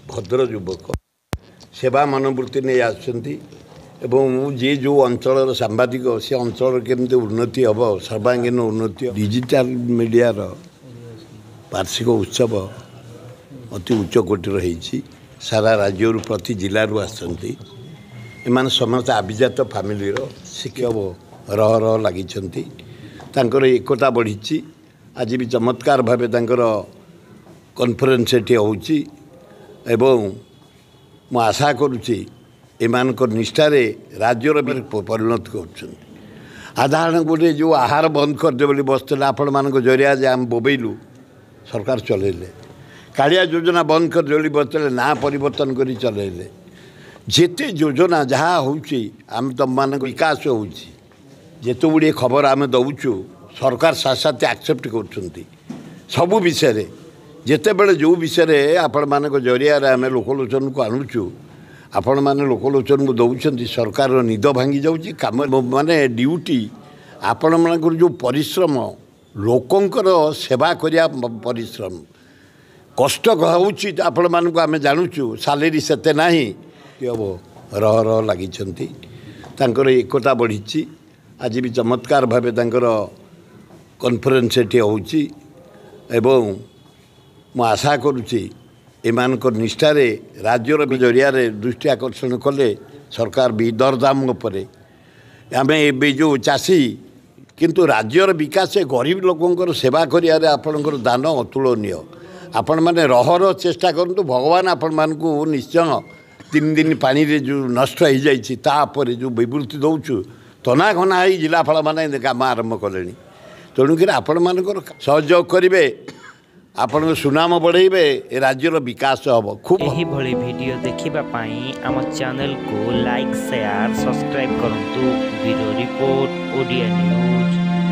भद्र युवक सेवा मनोवृत्ति नहीं आसुँच जी जो अंचल सांबादिक से अंचल केमती उन्नति हम सर्वांगीन उन्नति डिजिटल मीडिया वार्षिक उत्सव अति उच्च कोटर हो सारा राज्य प्रति जिलू आसती एम समस्त अभिजात फैमिली शिक्षक रह रह लगी एकता बढ़ी आज भी चमत्कार भाव कॉन्फ्रेंस ये हो आशा करुच्ची एमान निष्ठार राज्यर परिणत कर आधारण गोटे जो आहार बंद करदे बोली बसते आपण मान जरिया जे आम बोबेलु सरकार चलैले कालिया योजना बंद करदे बोली बसते ना परिवर्तन कर चलैले जेते योजना जहाँ होची आम तुम मान विकास होची जेते गुड़े खबर आम दौचु सरकार साथ साथ एक्सेप्ट कर सबू विषय जिते बड़े जो विषय आपण मान जरिया आम लोकलोचन को आणुचु आपण मैंने लोकलोचन को दौरान सरकार निद भांगी जाऊँगी कम माने ड्यूटी आपण मान जो परिश्रम लोकंकर सेवा करिया परिश्रम कष्ट होची आपण मानक आम जानुचु सालेरी सेते नाही हम रह रह लगी एकता बढ़ी आज भी चमत्कार भाव कॉन्फ्रेंस ये हो आशा करुच्ची एमान निष्ठार राज्यर जरिया दृष्टि आकर्षण कले सरकार भी दरदाम आम ए जो चाषी किंतु राज्यर विकास गरीब लोकंर सेवा करिया आपणकर दान अतुलनीय आपण मैंने रहर चेष्टा करूँ भगवान आपण मान को निश्चय 3 दिन पानी रे जो नष्ट हो जापर जो विवृत्ति दौचु तना घना हो जिलापाल मैंने काम आरंभ कले तेणुक आपण मानकर सहयोग करेंगे आपण सुनाम बढ़ेबे राज्यर विकास हम खूब यही भली वीडियो देखिबा पाई आम चैनल को लाइक शेयर सब्सक्राइब करंतु ब्यूरो रिपोर्ट ओडिया न्यूज।